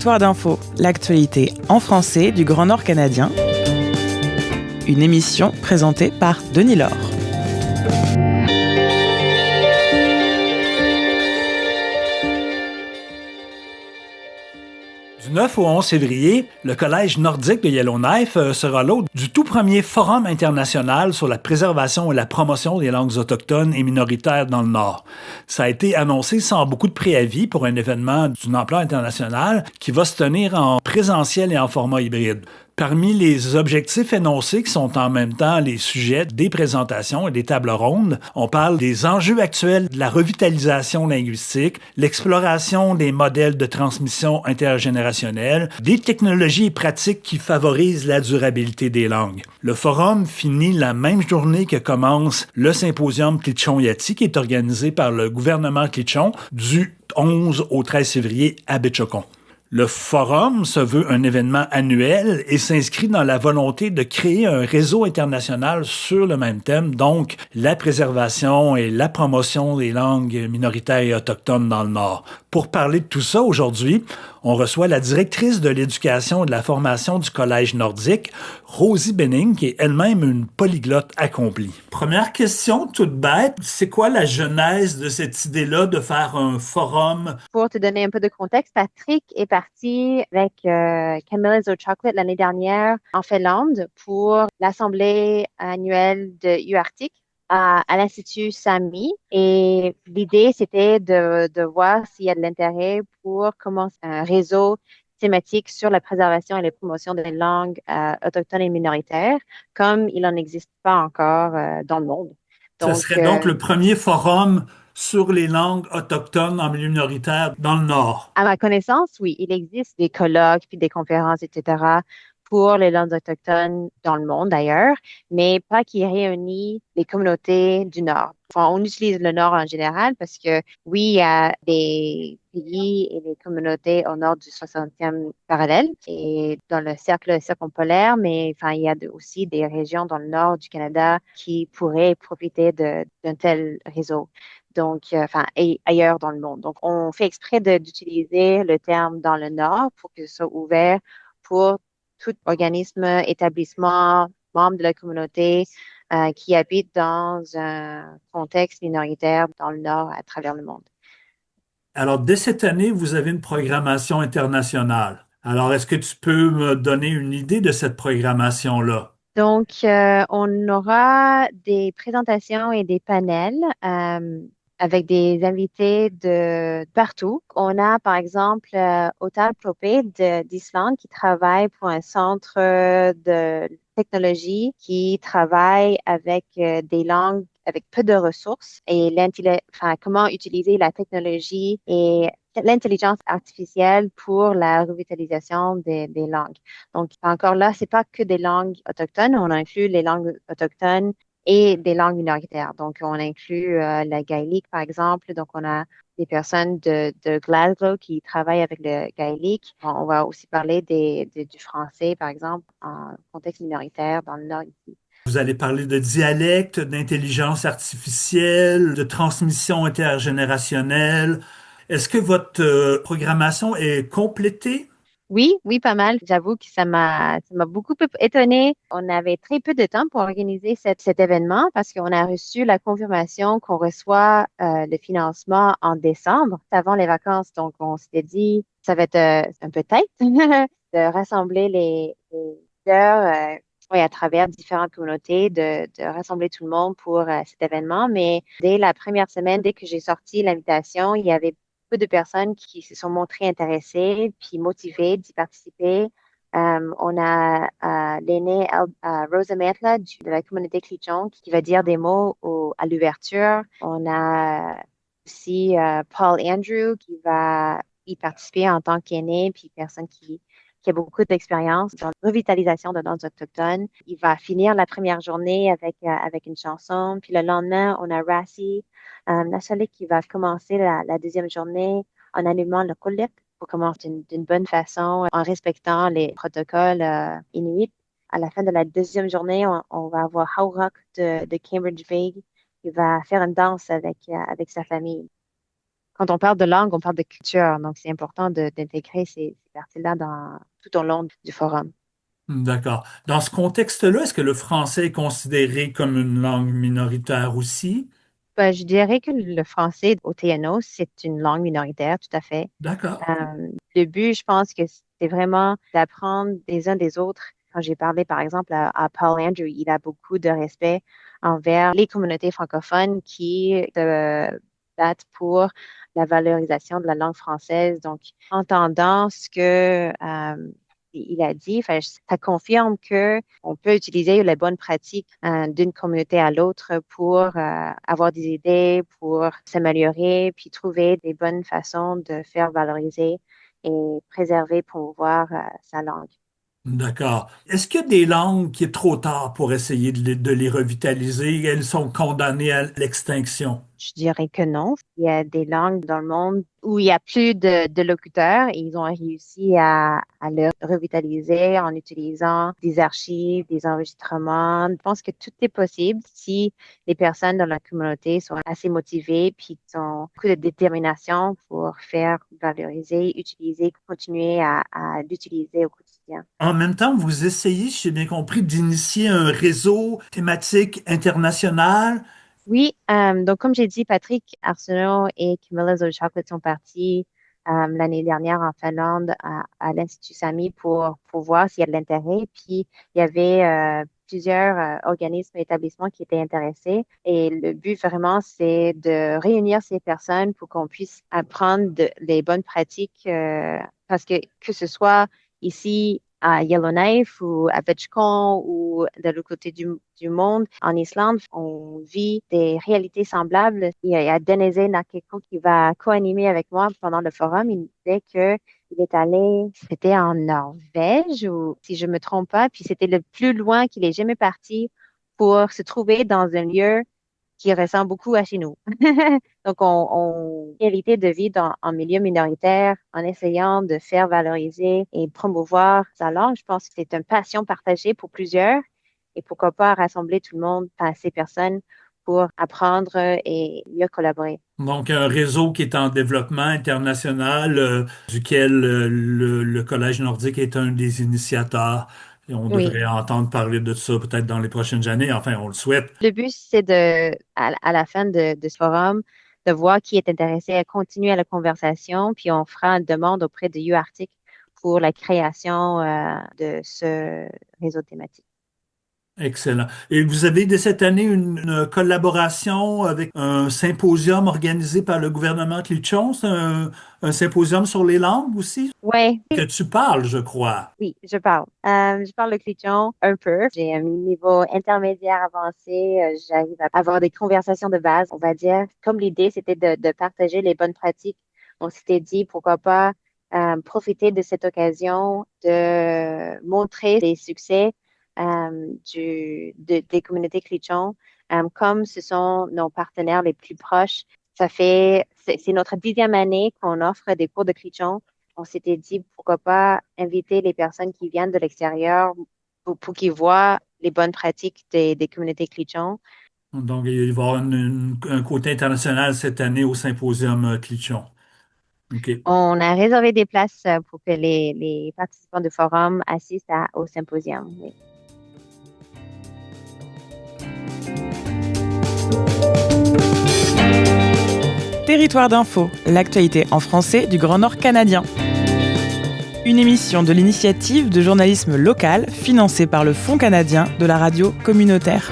Territoire d'info, l'actualité en français du Grand Nord canadien. Une émission présentée par Denis Laure. Du 9 au 11 février, le Collège nordique de Yellowknife sera l'hôte du tout premier Forum international sur la préservation et la promotion des langues autochtones et minoritaires dans le Nord. Ça a été annoncé sans beaucoup de préavis pour un événement d'une ampleur internationale qui va se tenir en présentiel et en format hybride. Parmi les objectifs énoncés, qui sont en même temps les sujets des présentations et des tables rondes, on parle des enjeux actuels de la revitalisation linguistique, l'exploration des modèles de transmission intergénérationnelle, des technologies et pratiques qui favorisent la durabilité des langues. Le forum finit la même journée que commence le symposium Klitchon-Yati, qui est organisé par le gouvernement Klitchon du 11 au 13 février à Betchokon. Le forum se veut un événement annuel et s'inscrit dans la volonté de créer un réseau international sur le même thème, donc la préservation et la promotion des langues minoritaires et autochtones dans le Nord. Pour parler de tout ça aujourd'hui, on reçoit la directrice de l'éducation et de la formation du Collège nordique, Rosie Benning, qui est elle-même une polyglotte accomplie. Première question toute bête, c'est quoi la genèse de cette idée-là de faire un forum? Pour te donner un peu de contexte, Patrick est parti avec Camilla's Oat Chocolate l'année dernière en Finlande pour l'assemblée annuelle de UArctic à l'Institut Sami. Et l'idée, c'était de voir s'il y a de l'intérêt pour commencer un réseau thématique sur la préservation et la promotion des langues autochtones et minoritaires, comme il n'en existe pas encore dans le monde. Ce serait donc le premier forum sur les langues autochtones en milieu minoritaire dans le Nord. À ma connaissance, oui, il existe des colloques puis des conférences, etc., pour les langues autochtones dans le monde d'ailleurs, mais pas qui réunit les communautés du Nord. Enfin, on utilise le Nord en général parce que, oui, il y a des pays et des communautés au nord du 60e parallèle et dans le cercle circumpolaire, mais enfin, il y a aussi des régions dans le nord du Canada qui pourraient profiter d'un tel réseau. Donc, enfin, et ailleurs dans le monde. Donc, on fait exprès d'utiliser le terme dans le Nord pour que ce soit ouvert pour tout organisme, établissement, membre de la communauté qui habite dans un contexte minoritaire dans le Nord à travers le monde. Alors, dès cette année, vous avez une programmation internationale. Alors, est-ce que tu peux me donner une idée de cette programmation-là? Donc, on aura des présentations et des panels avec des invités de partout. On a, par exemple, Otar Propé d'Islande qui travaille pour un centre de technologie qui travaille avec des langues avec peu de ressources et enfin, comment utiliser la technologie et l'intelligence artificielle pour la revitalisation des langues. Donc, encore là, c'est pas que des langues autochtones, on inclut les langues autochtones et des langues minoritaires. Donc, on inclut la gaélique, par exemple. Donc, on a des personnes de Glasgow qui travaillent avec le gaélique. On va aussi parler du français, par exemple, en contexte minoritaire dans le nord ici. Vous allez parler de dialecte, d'intelligence artificielle, de transmission intergénérationnelle. Est-ce que votre programmation est complétée? Oui, oui, pas mal. J'avoue que ça m'a beaucoup étonnée. On avait très peu de temps pour organiser cet événement parce qu'on a reçu la confirmation qu'on reçoit le financement en décembre, avant les vacances. Donc, on s'était dit, ça va être un peu tight de rassembler les leaders, oui, à travers différentes communautés, de rassembler tout le monde pour cet événement. Mais dès la première semaine, dès que j'ai sorti l'invitation, il y avait peu de personnes qui se sont montrées intéressées puis motivées d'y participer. On a l'aînée Rosa Mantla de la communauté Clichon qui va dire des mots à l'ouverture. On a aussi Paul Andrew qui va y participer en tant qu'aîné puis personne qui a beaucoup d'expérience dans la revitalisation de langues autochtones. Il va finir la première journée avec une chanson. Puis le lendemain, on a Rassi Nachalik qui va commencer la deuxième journée en allumant le collecte pour commencer d'une bonne façon en respectant les protocoles inuits. À la fin de la deuxième journée, on va avoir Haurak de Cambridge Bay qui va faire une danse avec sa famille. quand on parle de langue, on parle de culture. Donc, c'est important d'intégrer ces parties-là tout au long du forum. D'accord. Dans ce contexte-là, est-ce que le français est considéré comme une langue minoritaire aussi? Ben, je dirais que le français au TNO, c'est une langue minoritaire, tout à fait. D'accord. Le but, je pense que c'est vraiment d'apprendre des uns des autres. Quand j'ai parlé, par exemple, à Paul Andrew, il a beaucoup de respect envers les communautés francophones qui se battent pour la valorisation de la langue française. Donc, entendant ce que il a dit, enfin, ça confirme que on peut utiliser les bonnes pratiques d'une communauté à l'autre pour avoir des idées, pour s'améliorer, puis trouver des bonnes façons de faire valoriser et préserver, promouvoir sa langue. D'accord. Est-ce qu'il y a des langues qui est trop tard pour essayer de les revitaliser? Elles sont condamnées à l'extinction. Je dirais que non. Il y a des langues dans le monde où il y a plus de locuteurs et ils ont réussi à le revitaliser en utilisant des archives, des enregistrements. Je pense que tout est possible si les personnes dans la communauté sont assez motivées puis qui ont beaucoup de détermination pour faire valoriser, utiliser, continuer à l'utiliser au quotidien. En même temps, vous essayez, si j'ai bien compris, d'initier un réseau thématique international. Oui, donc comme j'ai dit, Patrick Arsenault et Camilla Zolciak sont partis l'année dernière en Finlande à l'Institut Sami pour voir s'il y a de l'intérêt. Puis il y avait plusieurs organismes et établissements qui étaient intéressés. Et le but vraiment, c'est de réunir ces personnes pour qu'on puisse apprendre les bonnes pratiques parce que ce soit ici à Yellowknife ou à Betchcon ou de l'autre côté du monde, en Islande, on vit des réalités semblables. Il y a Denise Nakeko qui va co-animer avec moi pendant le forum. Il me disait que il est allé, c'était en Norvège ou si je me trompe pas, puis c'était le plus loin qu'il est jamais parti pour se trouver dans un lieu qui ressemble beaucoup à chez nous. Donc, on hérité de vie en milieu minoritaire en essayant de faire valoriser et promouvoir sa langue. Je pense que c'est une passion partagée pour plusieurs et pourquoi pas rassembler tout le monde, enfin, ces personnes pour apprendre et mieux collaborer. Donc, un réseau qui est en développement international, duquel le Collège nordique est un des initiateurs. Et on Oui. devrait entendre parler de ça peut-être dans les prochaines années. Enfin, on le souhaite. Le but, c'est à la fin de ce forum, de voir qui est intéressé à continuer la conversation, puis on fera une demande auprès de UArctic pour la création de ce réseau thématique. Excellent. Et vous avez dès cette année une collaboration avec un symposium organisé par le gouvernement Clitchon. C'est un symposium sur les langues aussi? Oui, Que tu parles, je crois. oui, je parle. Je parle le clichon un peu. J'ai un niveau intermédiaire avancé. J'arrive à avoir des conversations de base, on va dire. Comme l'idée, c'était de partager les bonnes pratiques, on s'était dit pourquoi pas profiter de cette occasion de montrer les succès des communautés clichons. Comme ce sont nos partenaires les plus proches, c'est notre 10e année qu'on offre des cours de clichon. On s'était dit pourquoi pas inviter les personnes qui viennent de l'extérieur pour qu'ils voient les bonnes pratiques des communautés clichons. Donc, il va y avoir un côté international cette année au symposium Clitchon. OK. On a réservé des places pour que les participants du forum assistent au symposium. Oui. Territoire d'info, l'actualité en français du Grand Nord canadien. Une émission de l'initiative de journalisme local financée par le Fonds canadien de la radio communautaire.